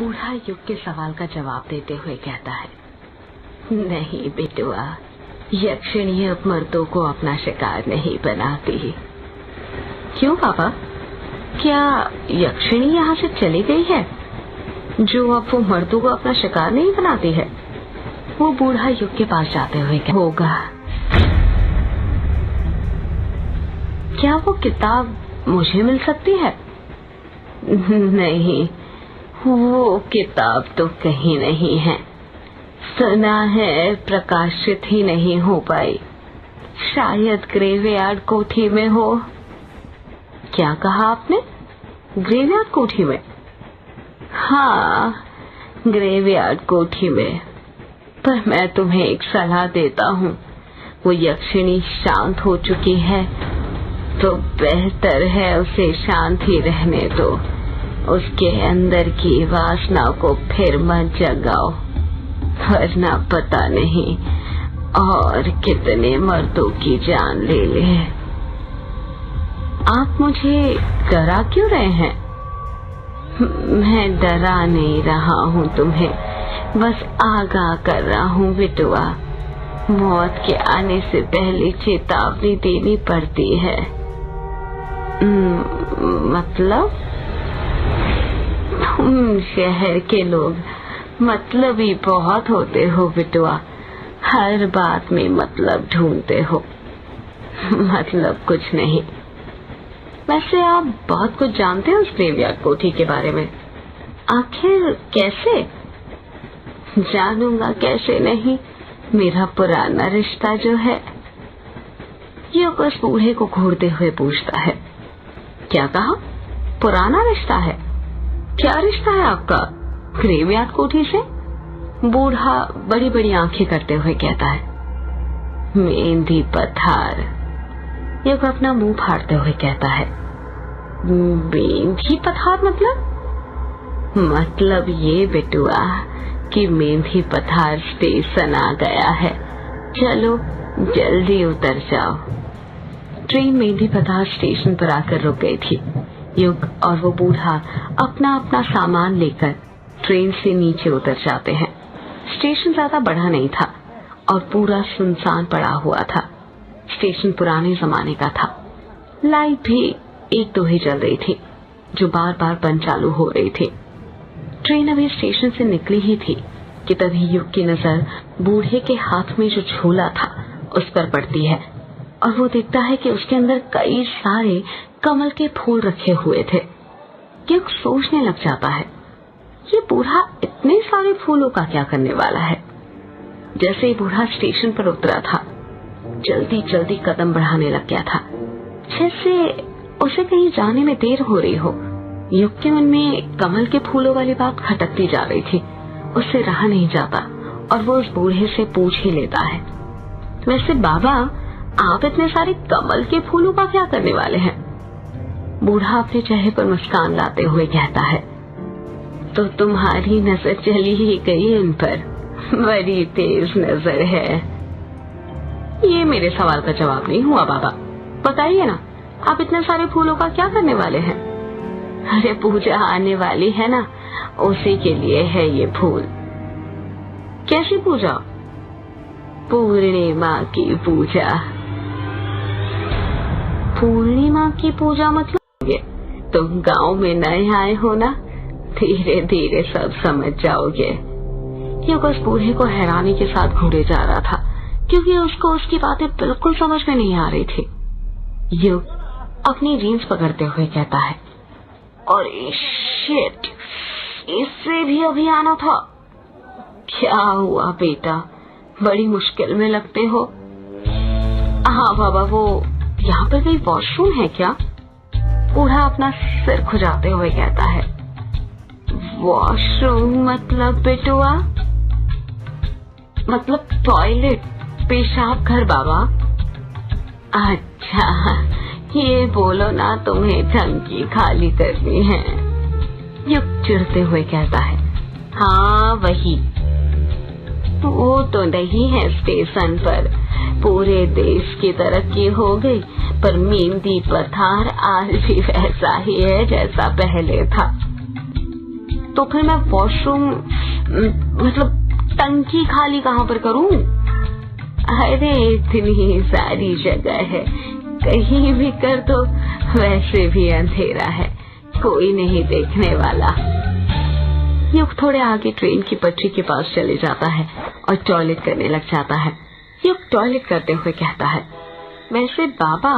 बूढ़ा युग के सवाल का जवाब देते हुए कहता है, नहीं बेटुआ, यक्षिणी अब मर्दों को अपना शिकार नहीं बनाती। क्यों पापा, क्या यक्षिणी यहाँ से चली गई है जो अब वो मर्दों को अपना शिकार नहीं बनाती है? वो बूढ़ा युग के पास जाते हुए होगा। क्या वो किताब मुझे मिल सकती है? नहीं, वो किताब तो कहीं नहीं है। सुना है प्रकाशित ही नहीं हो पाई, शायद ग्रेवयार्ड कोठी में हो। क्या कहा आपने? ग्रेवयार्ड कोठी में? हाँ, ग्रेवयार्ड कोठी में। पर मैं तुम्हें एक सलाह देता हूँ, वो यक्षिणी शांत हो चुकी है तो बेहतर है उसे शांत ही रहने दो। उसके अंदर की वासना को फिर मत जगाओ, वरना पता नहीं और कितने मर्दों की जान ले ले। आप मुझे डरा क्यों रहे हैं? मैं डरा नहीं रहा हूँ तुम्हें, बस आगाह कर रहा हूँ बेटुआ। मौत के आने से पहले चेतावनी देनी पड़ती है। मतलब? तुम शहर के लोग मतलबी बहुत होते हो बेटुआ, हर बात में मतलब ढूंढते हो। मतलब कुछ नहीं। वैसे आप बहुत कुछ जानते हो उस ग्रेवयार्ड कोठी के बारे में। आखिर कैसे? जानूंगा कैसे नहीं, मेरा पुराना रिश्ता जो है। ये उस बूढ़े को घूरते हुए पूछता है। क्या कहा? पुराना रिश्ता है? क्या रिश्ता है आपका ग्रेवयार्ड कोठी से? बूढ़ा बड़ी बड़ी आंखें करते हुए कहता है, मेहंदी पथार। युग अपना मुंह फाड़ते हुए कहता है, मेहंदी पथार मतलब? मतलब ये बेटुआ कि मेहंदी पथार स्टेशन आ गया है, चलो जल्दी उतर जाओ। ट्रेन मेहंदी पथार स्टेशन पर आकर रुक गई थी। युग और वो बूढ़ा अपना अपना सामान लेकर ट्रेन से नीचे उतर जाते हैं। स्टेशन ज्यादा बड़ा नहीं था और पूरा सुनसान पड़ा हुआ था। स्टेशन पुराने जमाने का था। लाइट भी एक दो ही जल रही थी जो बार बार बंद चालू हो रही थी। ट्रेन अभी स्टेशन से निकली ही थी कि तभी युग की नजर बूढ़े के हाथ में जो झोला था उस पर पड़ती है और वो देखता है कि उसके अंदर कई सारे कमल के फूल रखे हुए थे। युग सोचने लग जाता है, ये बूढ़ा इतने सारे फूलों का क्या करने वाला है। जैसे ही बूढ़ा स्टेशन पर उतरा था, जल्दी जल्दी कदम बढ़ाने लग गया था, जैसे उसे कहीं जाने में देर हो रही हो। युग के मन में कमल के फूलों वाली बात खटकती जा रही थी। उससे रहा नहीं जाता और वो उस बूढ़े से पूछ ही लेता है, वैसे बाबा आप इतने सारे कमल के फूलों का क्या करने वाले हैं? बूढ़ा अपने चेहरे पर मुस्कान लाते हुए कहता है, तो तुम्हारी नजर चली ही गई इन पर, बड़ी तेज नजर है। ये मेरे सवाल का जवाब नहीं हुआ बाबा, बताइए ना आप इतने सारे फूलों का क्या करने वाले हैं? अरे पूजा आने वाली है ना, उसी के लिए है ये फूल। कैसी पूजा? पूर्णिमा की पूजा। पूर्णिमा की पूजा मतलब? तुम गांव में नए आए हो ना, धीरे धीरे सब समझ जाओगे। युग उस बूढ़े को हैरानी के साथ घूरे जा रहा था क्योंकि उसको उसकी बातें बिल्कुल समझ में नहीं आ रही थी। युग अपनी जीन्स पकड़ते हुए कहता है, और शिट, इससे भी अभी आना था। क्या हुआ बेटा, बड़ी मुश्किल में लगते हो? हाँ बाबा, वो यहाँ पर कोई वॉशरूम है क्या? बूढ़ा अपना सिर खुजाते हुए कहता है, वॉशरूम मतलब बेटुआ? मतलब टॉयलेट, पेशाब घर बाबा। अच्छा, ये बोलो ना तुम्हें टंकी खाली करनी है। युग चिढ़ते हुए कहता है, हाँ वही। वो तो नहीं है स्टेशन पर, पूरे देश की तरक्की हो गई पर मेहंदी पथार आज भी वैसा ही है जैसा पहले था। तो फिर मैं वॉशरूम मतलब टंकी खाली कहाँ पर करूं? अरे इतनी सारी जगह है, कहीं भी कर दो, वैसे भी अंधेरा है, कोई नहीं देखने वाला। युग थोड़े आगे ट्रेन की पटरी के पास चले जाता है और टॉयलेट करने लग जाता है। युग टॉयलेट करते हुए कहता है, वैसे बाबा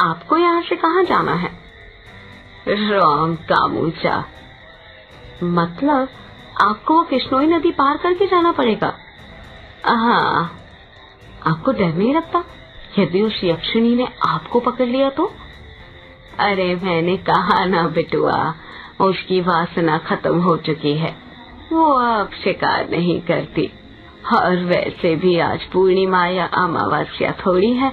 आपको यहाँ से कहाँ जाना है? रॉन्ग कामूचा, मतलब आपको वो किश्नोई नदी पार करके जाना पड़ेगा? हाँ। आपको डर नहीं लगता यदि उस यक्षिणी ने आपको पकड़ लिया तो? अरे मैंने कहा ना बिटुआ, उसकी वासना खत्म हो चुकी है, वो अब शिकार नहीं करती। और वैसे भी आज पूर्णिमा या अमावस्या थोड़ी है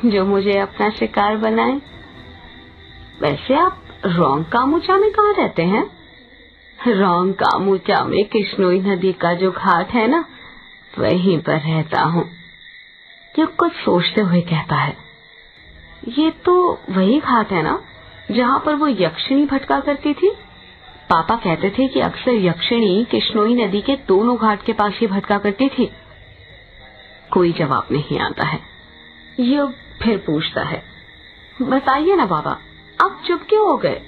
जो मुझे अपना शिकार बनाए। वैसे आप रोंग कामूचा में कहाँ रहते हैं? रोंग कामूचा में किश्नोई नदी का जो घाट है ना, वहीं पर रहता हूँ। युग कुछ सोचते हुए कहता है, ये तो वही घाट है ना जहाँ पर वो यक्षिणी भटका करती थी? पापा कहते थे कि अक्सर यक्षिणी किश्नोई नदी के दोनों घाट के पास ही भटका करती थी। कोई जवाब नहीं आता है। युग फिर पूछता है, बताइए ना बाबा, आप चुप क्यों हो गए?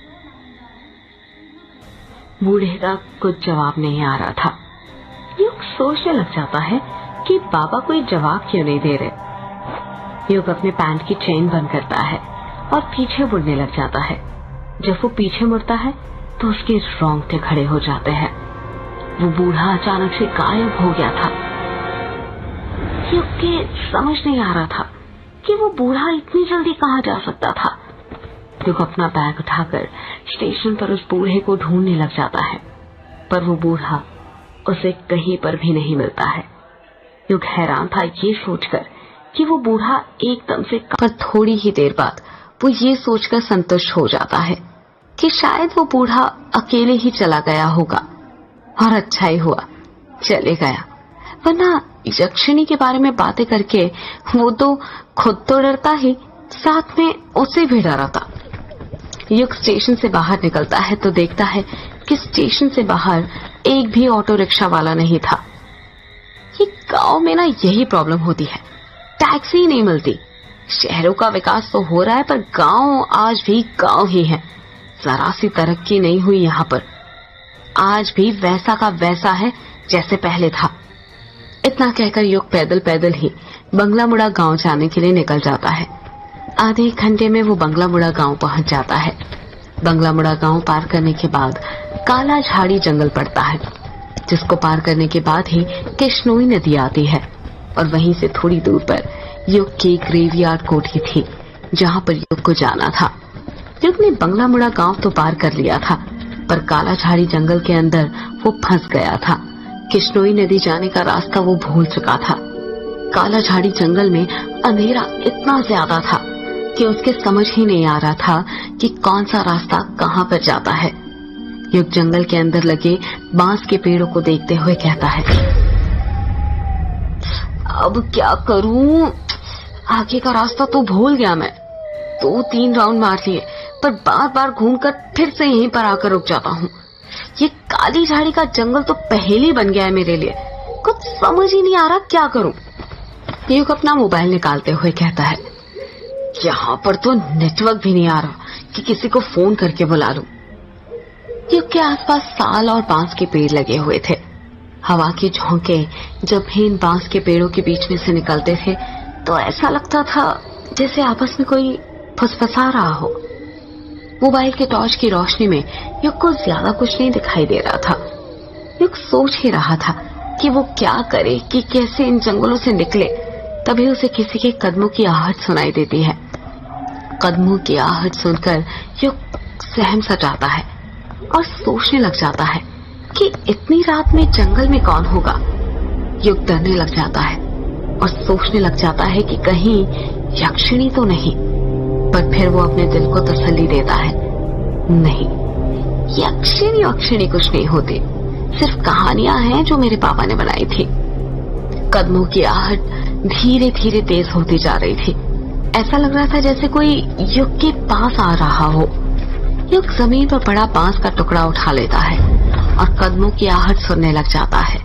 बूढ़े का कुछ जवाब नहीं आ रहा था। युग सोचने लग जाता है कि बाबा कोई जवाब क्यों नहीं दे रहे। युग अपने पैंट की चेन बंद करता है और पीछे मुड़ने लग जाता है। जब वो पीछे मुड़ता है तो उसके रोंगटे खड़े हो जाते हैं। वो बूढ़ा अचानक से गायब हो गया था। युग के समझ नहीं आ रहा था कि वो बूढ़ा इतनी जल्दी कहाँ जा सकता था। युग अपना बैग उठाकर स्टेशन पर उस बूढ़े को ढूंढने लग जाता है, पर वो बूढ़ा उसे कहीं पर भी नहीं मिलता है। युग हैरान था ये सोचकर कि वो बूढ़ा एकदम से, पर थोड़ी ही देर बाद वो ये सोचकर संतुष्ट हो जाता है कि शायद वो बूढ़ा अकेले ही चला गया होगा। और अच्छा ही हुआ चले गया, वरना यक्षिणी के बारे में बातें करके वो तो खुद तो डरता ही, साथ में उसे भी डराता। युग स्टेशन से बाहर निकलता है तो देखता है कि स्टेशन से बाहर एक भी ऑटो रिक्शा वाला नहीं था। ये गांव में ना यही प्रॉब्लम होती है, टैक्सी ही नहीं मिलती। शहरों का विकास तो हो रहा है पर गांव आज भी गांव ही है, जरा सी तरक्की नहीं हुई यहाँ पर। आज भी वैसा का वैसा है जैसे पहले था। इतना कहकर युग पैदल पैदल ही बंगला मुड़ा गांव जाने के लिए निकल जाता है। आधे एक घंटे में वो बंगला मुड़ा गांव पहुंच जाता है। बंगला मुड़ा गांव पार करने के बाद काला झाड़ी जंगल पड़ता है, जिसको पार करने के बाद ही किश्नोई नदी आती है। और वहीं से थोड़ी दूर पर युग की ग्रेवयार्ड कोठी थी जहां पर युग को जाना था। युग ने बंगला मुड़ा गांव तो पार कर लिया था, पर काला झाड़ी जंगल के अंदर वो फंस गया था। किश्नोई नदी जाने का रास्ता वो भूल चुका था। काला झाड़ी जंगल में अंधेरा इतना ज्यादा था कि उसके समझ ही नहीं आ रहा था कि कौन सा रास्ता कहां पर जाता है। युग जंगल के अंदर लगे बांस के पेड़ों को देखते हुए कहता है, अब क्या करूं? आगे का रास्ता तो भूल गया मैं। 2-3 राउंड मार लिए पर बार बार घूमकर फिर से यहीं पर आकर रुक जाता हूँ। ये काली झाड़ी का जंगल तो पहेली बन गया है मेरे लिए, कुछ समझ ही नहीं आ रहा क्या करूं। युग अपना मोबाइल निकालते हुए कहता है, यहाँ पर तो नेटवर्क भी नहीं आ रहा कि किसी को फोन करके बुला लूं। युग के आसपास साल और बांस के पेड़ लगे हुए थे। हवा के झोंके जब भी इन बांस के पेड़ों के बीच में से निकलते थे तो ऐसा लगता था जैसे आपस में कोई फुसफुसा रहा हो। मोबाइल के टॉर्च की रोशनी में युग को ज्यादा कुछ नहीं दिखाई दे रहा था। युग सोच ही रहा था कि वो क्या करे, कि कैसे इन जंगलों से निकले। तभी उसे किसी के कदमों की आहट सुनाई देती है। कदमों की आहट सुनकर युग सहम सा जाता है और सोचने लग जाता है कि इतनी रात में जंगल में कौन होगा। युग डरने लग जाता है और सोचने लग जाता है कि कहीं यक्षिणी तो नहीं। पर फिर वो अपने दिल को तसल्ली देता है, नहीं, यक्षिणी कुछ नहीं होती, सिर्फ कहानियां हैं जो मेरे पापा ने बनाई थी। कदमों की आहट धीरे धीरे तेज होती जा रही थी। ऐसा लग रहा था जैसे कोई युग के पास आ रहा हो। युग जमीन पर पड़ा बांस का टुकड़ा उठा लेता है और कदमों की आहट सुनने लग जाता है।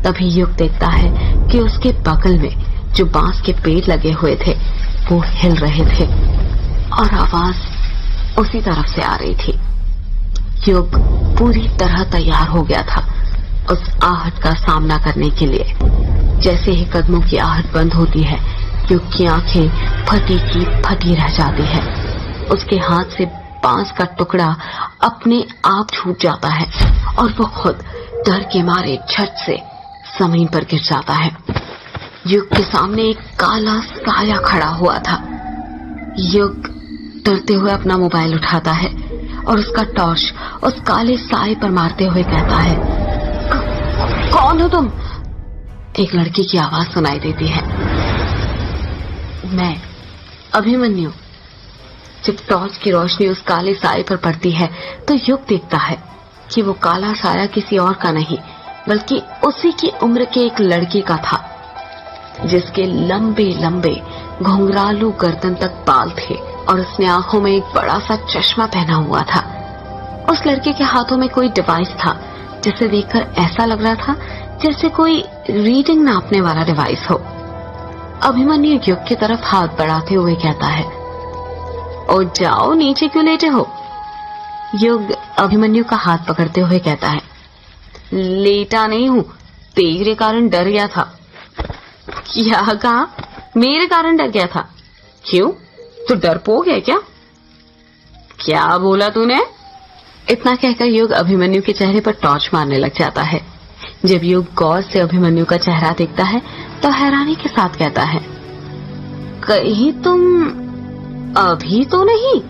तभी युग देखता है कि उसके बगल में जो बांस के पेड़ लगे हुए थे वो हिल रहे थे और आवाज उसी तरफ से आ रही थी। युग पूरी तरह तैयार हो गया था उस आहट का सामना करने के लिए। जैसे ही कदमों की आहट बंद होती है, युग की आंखें फटी की फटी रह जाती है। उसके हाथ से बांस का टुकड़ा अपने आप छूट जाता है और वो खुद डर के मारे झट से जमीन पर गिर जाता है। युग के सामने एक काला साया खड़ा हुआ था। युग डरते हुए अपना मोबाइल उठाता है और उसका टॉर्च उस काले साए पर मारते हुए कहता है, कौन हो तुम? एक लड़की की आवाज सुनाई देती है, मैं अभिमन्यु। जब टॉर्च की रोशनी उस काले साए पर पड़ती है तो युग देखता है कि वो काला साया किसी और का नहीं बल्कि उसी की उम्र के एक लड़के का था, जिसके लंबे लंबे घुंघरालू गर्दन तक बाल थे और उसने आंखों में एक बड़ा सा चश्मा पहना हुआ था। उस लड़के के हाथों में कोई डिवाइस था जिसे देखकर ऐसा लग रहा था जैसे कोई रीडिंग नापने वाला डिवाइस हो। अभिमन्यु युग की तरफ हाथ बढ़ाते हुए कहता है, ओ जाओ, नीचे क्यों लेटे हो? युग अभिमन्यु का हाथ पकड़ते हुए कहता है, लेटा नहीं हूं, तेरे कारण डर गया था। क्या कहा? मेरे कारण डर गया था? क्यों, तू डरपोक है क्या? क्या बोला तूने? इतना कहकर युग अभिमन्यु के चेहरे पर टॉर्च मारने लग जाता है। जब युग गौर से अभिमन्यु का चेहरा देखता है तो हैरानी के साथ कहता है, कहीं तुम अभी तो नहीं?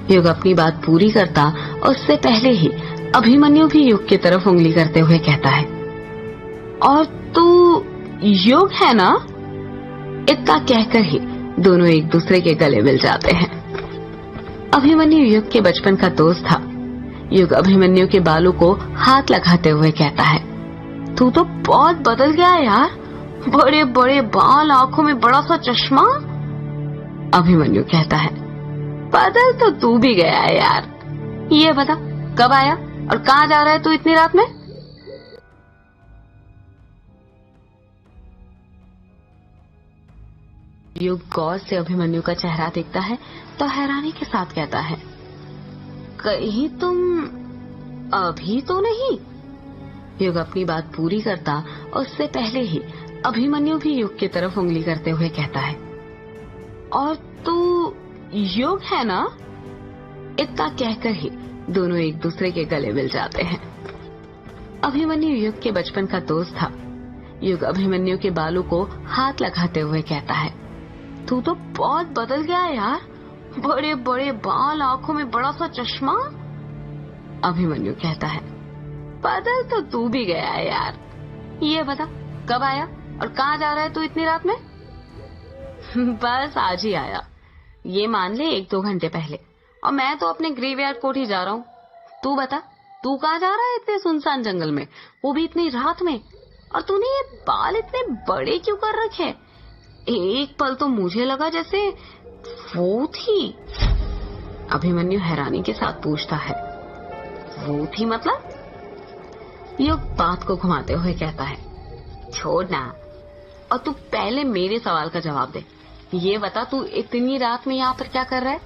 युग अपनी बात पूरी करता उससे पहले ही अभिमन्यु भी युग की तरफ उंगली करते हुए कहता है, और तू युग है ना? इतना कहकर ही दोनों एक दूसरे के गले मिल जाते हैं। अभिमन्यु युग के बचपन का दोस्त था। युग अभिमन्यु के बालों को हाथ लगाते हुए कहता है, तू तो बहुत बदल गया यार, बड़े बड़े बाल, आंखों में बड़ा सा चश्मा। अभिमन्यु कहता है, बदल तो तू भी गया है यार। ये बता, कब आया और कहाँ जा रहा है तू इतनी रात में? युग गौर से अभिमन्यु का चेहरा देखता है तो हैरानी के साथ कहता है, कहीं तुम अभी तो नहीं? युग अपनी बात पूरी करता उससे पहले ही अभिमन्यु भी युग की तरफ उंगली करते हुए कहता है, और तू युग है ना? इतना कहकर ही दोनों एक दूसरे के गले मिल जाते हैं। अभिमन्यु युग के बचपन का दोस्त था। युग अभिमन्यु के बालों को हाथ लगाते हुए कहता है, तू तो बहुत बदल गया यार, बड़े बड़े बाल, आंखों में बड़ा सा चश्मा। अभिमन्यु कहता है, बदल तो तू भी गया है यार। ये बता, कब आया और कहाँ जा रहा है तू इतनी रात में? बस आज ही आया, ये मान ले 1-2 घंटे पहले, और मैं तो अपने ग्रेवयार्ड कोर्ट ही जा रहा हूँ। तू बता, तू कहाँ जा रहा है इतने सुनसान जंगल में, वो भी इतनी रात में? और तूने ये बाल इतने बड़े क्यों कर रखे? एक पल तो मुझे लगा जैसे वो थी। अभिमन्यु हैरानी के साथ पूछता है, वो थी मतलब? युग बात को घुमाते हुए कहता है, छोड़ ना, और तू पहले मेरे सवाल का जवाब दे। ये बता, तू इतनी रात में यहाँ पर क्या कर रहा है?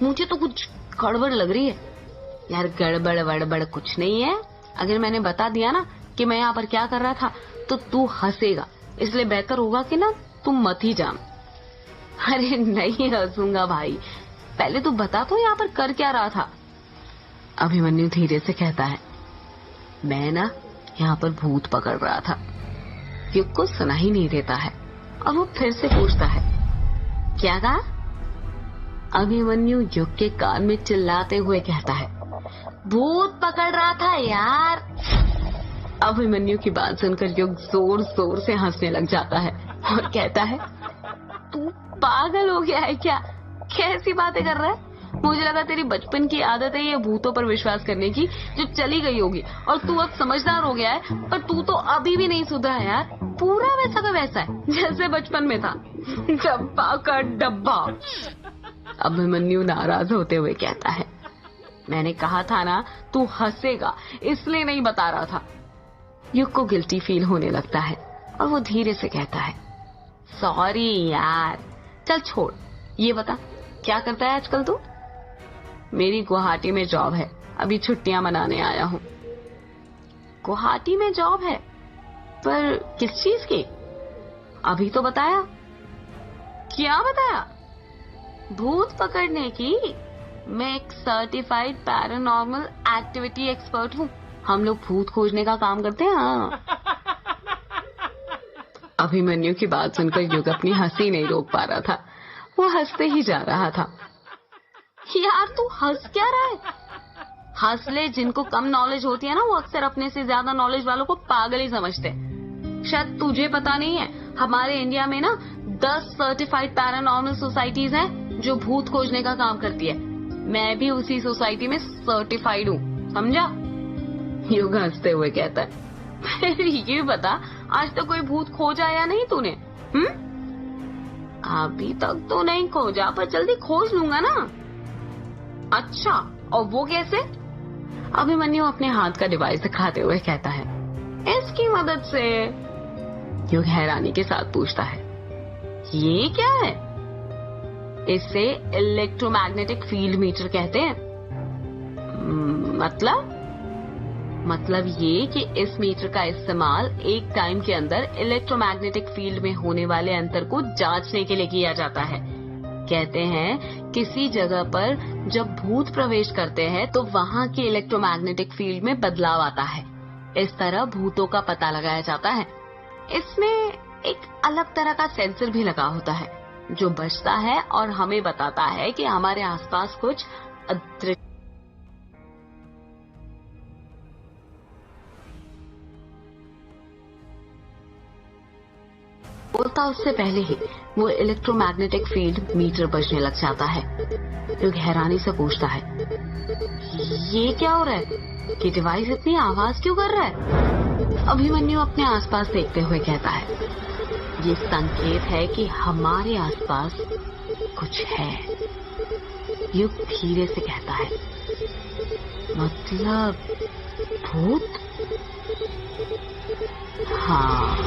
मुझे तो कुछ गड़बड़ लग रही है। यार गड़बड़ वड़बड़ कुछ नहीं है। अगर मैंने बता दिया ना कि मैं यहाँ पर क्या कर रहा था तो तू हंसेगा, इसलिए बेहतर होगा कि ना तुम मत ही जान। अरे नहीं हंसूंगा भाई, पहले तू बता तो यहाँ पर कर क्या रहा था? अभिमन्यु धीरे से कहता है, मैं ना यहाँ पर भूत पकड़ रहा था। युग को सुना ही नहीं देता है और वो फिर से पूछता है, क्या कहा? अभिमन्यु युग के कान में चिल्लाते हुए कहता है, भूत पकड़ रहा था यार। अभिमन्यु की बात सुनकर युग जोर जोर से हंसने लग जाता है और कहता है, तू पागल हो गया है क्या? कैसी बातें कर रहा है? मुझे लगा तेरी बचपन की आदत है ये भूतों पर विश्वास करने की, जो चली गई होगी, और तू अब समझदार हो गया है, पर तू तो अभी भी नहीं सुधरा है यार। पूरा वैसा का वैसा है जैसे बचपन में था, डब्बा का डब्बा। अभिमन्यु नाराज होते हुए कहता है, मैंने कहा था ना तू हंसेगा, इसलिए नहीं बता रहा था। युग को गिल्टी फील होने लगता है और वो धीरे से कहता है, सॉरी यार, चल छोड़, ये बता क्या करता है आजकल तू? मेरी गुवाहाटी में जॉब है, अभी छुट्टियां मनाने आया हूँ। गुवाहाटी में जॉब है? पर किस चीज की? अभी तो बताया। क्या बताया? भूत पकड़ने की। मैं एक सर्टिफाइड पैरानॉर्मल एक्टिविटी एक्सपर्ट हूँ, हम लोग भूत खोजने का काम करते हैं। हाँ। अभिमन्यु की बात सुनकर युग अपनी हंसी नहीं रोक पा रहा था, वो हंसते ही जा रहा था। यार तू हंस क्या रहा है? हंस ले, जिनको कम नॉलेज होती है ना वो अक्सर अपने से ज्यादा नॉलेज वालों को पागल ही समझते हैं। शायद तुझे पता नहीं है, हमारे इंडिया में ना 10 सर्टिफाइड पैरानॉर्मल सोसाइटीज हैं जो भूत खोजने का काम करती है। मैं भी उसी सोसाइटी में सर्टिफाइड हूँ, समझा? युग हंसते हुए कहता है, फिर ये बता आज तक कोई भूत खोजा या नहीं तूने? अभी तक तो नहीं खोजा, पर जल्दी खोज लूंगा ना। अच्छा, और वो कैसे? अभिमन्यु अपने हाथ का डिवाइस दिखाते हुए कहता है, इसकी मदद से। युग हैरानी के साथ पूछता है, ये क्या है? इसे इलेक्ट्रोमैग्नेटिक फील्ड मीटर कहते हैं। मतलब ये कि इस मीटर का इस्तेमाल एक टाइम के अंदर इलेक्ट्रोमैग्नेटिक फील्ड में होने वाले अंतर को जांचने के लिए किया जाता है। कहते हैं किसी जगह पर जब भूत प्रवेश करते हैं तो वहां के इलेक्ट्रोमैग्नेटिक फील्ड में बदलाव आता है। इस तरह भूतों का पता लगाया जाता है। इसमें एक अलग तरह का सेंसर भी लगा होता है जो बजता है और हमें बताता है कि हमारे आसपास कुछ अदृश्य। बोलता उससे पहले ही वो इलेक्ट्रोमैग्नेटिक फील्ड मीटर बजने लग जाता है। युग हैरानी से पूछता है, ये क्या हो रहा है कि डिवाइस इतनी आवाज क्यों कर रहा है? अभिमन्यु अपने आसपास देखते हुए कहता है, ये संकेत है कि हमारे आसपास कुछ है। युग धीरे से कहता है, मतलब भूत? हाँ,